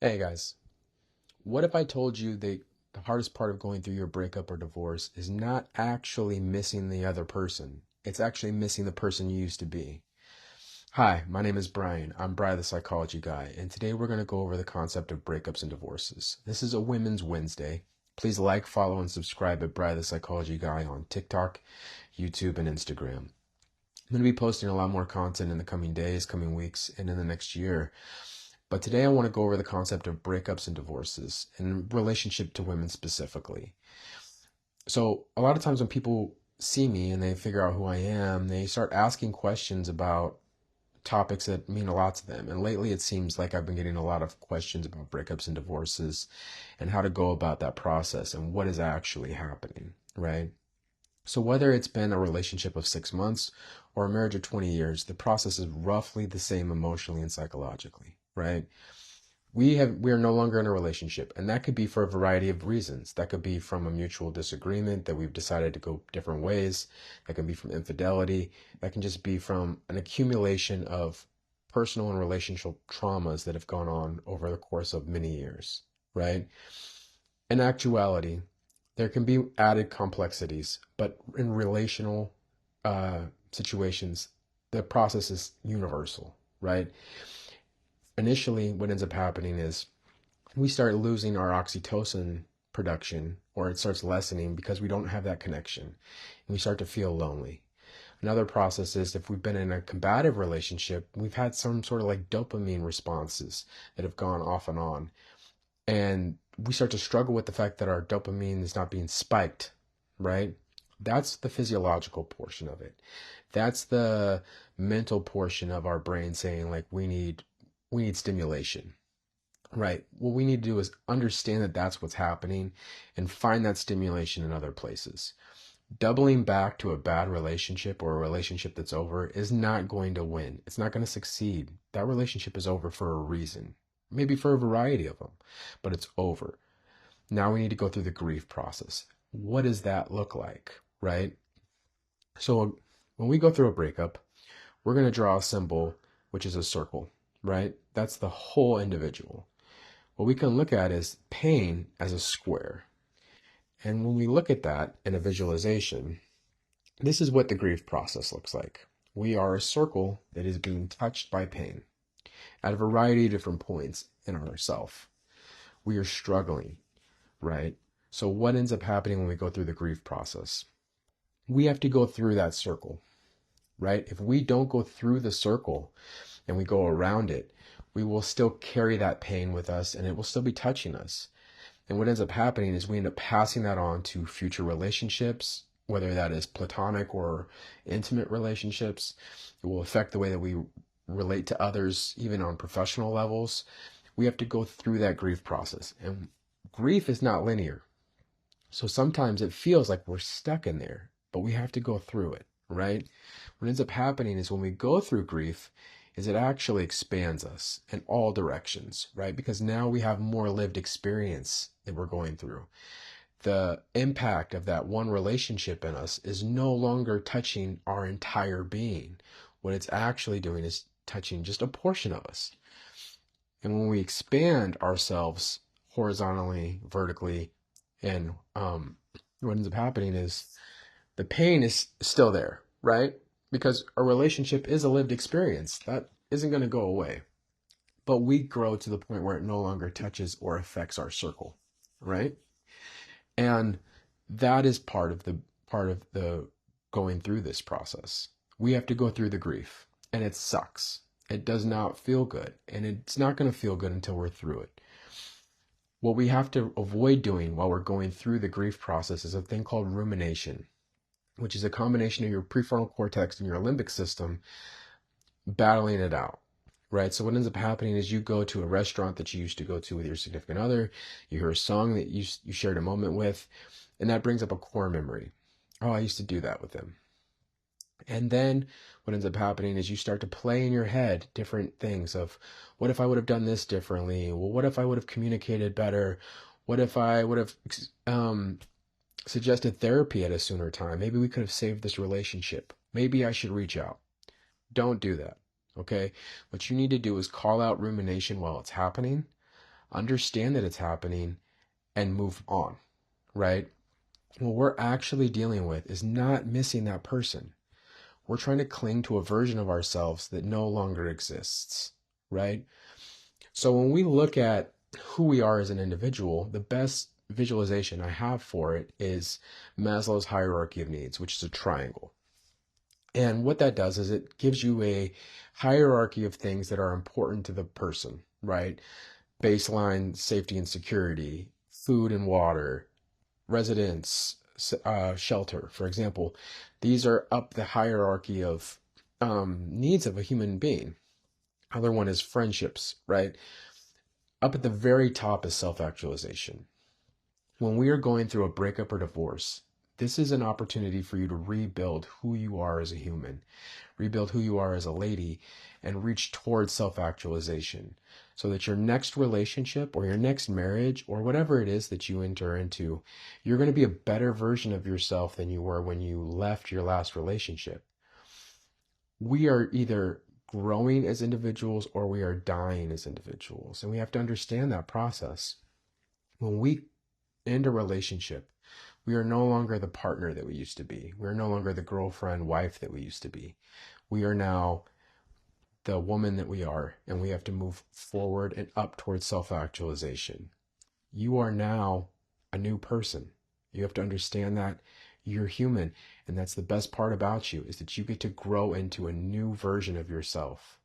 Hey guys, what if I told you that the hardest part of going through your breakup or divorce is not actually missing the other person? It's actually missing the person you used to be. Hi, my name is Brian. I'm Bri The Psychology Guy, and today we're going to go over the concept of breakups and divorces. This is a Women's Wednesday. Please like, follow, and subscribe at Bri The Psychology Guy on TikTok, YouTube, and Instagram. I'm going to be posting a lot more content in the coming days, coming weeks, and in the next year. But today I want to go over the concept of breakups and divorces in relationship to women specifically. So a lot of times when people see me and they figure out who I am, they start asking questions about topics that mean a lot to them. And lately it seems like I've been getting a lot of questions about breakups and divorces and how to go about that process and what is actually happening, right? So whether it's been a relationship of 6 months or a marriage of 20 years, the process is roughly the same emotionally and psychologically, right? We are no longer in a relationship, and that could be for a variety of reasons. That could be from a mutual disagreement that we've decided to go different ways. That can be from infidelity. That can just be from an accumulation of personal and relational traumas that have gone on over the course of many years, right? In actuality, there can be added complexities, but in relational situations, the process is universal, right? Initially, what ends up happening is we start losing our oxytocin production, or it starts lessening because we don't have that connection, and we start to feel lonely. Another process is if we've been in a combative relationship, we've had some sort of like dopamine responses that have gone off and on. And we start to struggle with the fact that our dopamine is not being spiked, right? That's the physiological portion of it. That's the mental portion of our brain saying like we need stimulation. Right. What we need to do is understand that that's what's happening and find that stimulation in other places. Doubling back to a bad relationship or a relationship that's over is not going to win. It's not going to succeed. That relationship is over for a reason, maybe for a variety of them, but it's over. Now we need to go through the grief process. What does that look like? Right. So when we go through a breakup, we're going to draw a symbol, which is a circle, right? That's the whole individual. What we can look at is pain as a square. And when we look at that in a visualization, this is what the grief process looks like. We are a circle that is being touched by pain at a variety of different points in ourself. We are struggling, right? So what ends up happening when we go through the grief process? We have to go through that circle, right? If we don't go through the circle and we go around it, we will still carry that pain with us and it will still be touching us. And what ends up happening is we end up passing that on to future relationships, whether that is platonic or intimate relationships. It will affect the way that we relate to others, even on professional levels. We have to go through that grief process. And grief is not linear. So sometimes it feels like we're stuck in there, but we have to go through it, right? What ends up happening is when we go through grief, is it actually expands us in all directions, right? Because now we have more lived experience that we're going through. The impact of that one relationship in us is no longer touching our entire being. What it's actually doing is touching just a portion of us. And when we expand ourselves horizontally, vertically, and what ends up happening is the pain is still there, right? Because a relationship is a lived experience. That isn't going to go away. But we grow to the point where it no longer touches or affects our circle, right? And that is part of the going through this process. We have to go through the grief, and it sucks. It does not feel good, and it's not going to feel good until we're through it. What we have to avoid doing while we're going through the grief process is a thing called rumination, which is a combination of your prefrontal cortex and your limbic system battling it out, right? So what ends up happening is you go to a restaurant that you used to go to with your significant other, you hear a song that you shared a moment with, and that brings up a core memory. Oh, I used to do that with them. And then what ends up happening is you start to play in your head different things of what if I would have done this differently? Well, what if I would have communicated better? What if I would have suggested therapy at a sooner time? Maybe we could have saved this relationship. Maybe I should reach out. Don't do that. Okay. What you need to do is call out rumination while it's happening. understand that it's happening, and move on, right? What we're actually dealing with is not missing that person. We're trying to cling to a version of ourselves that no longer exists, right? So when we look at who we are as an individual, the best visualization I have for it is Maslow's hierarchy of needs, which is a triangle. And what that does is it gives you a hierarchy of things that are important to the person, right? Baseline safety and security, food and water, residence, shelter, for example. These are up the hierarchy of needs of a human being. Other one is friendships, right? Up at the very top is self-actualization. When we are going through a breakup or divorce, this is an opportunity for you to rebuild who you are as a human, rebuild who you are as a lady, and reach towards self-actualization so that your next relationship or your next marriage or whatever it is that you enter into, you're going to be a better version of yourself than you were when you left your last relationship. We are either growing as individuals or we are dying as individuals, and we have to understand that process. When we end a relationship, we are no longer the partner that we used to be. We are no longer the girlfriend, wife that we used to be. We are now the woman that we are, and we have to move forward and up towards self-actualization. You are now a new person. You have to understand that you're human, and that's the best part about you, is that you get to grow into a new version of yourself.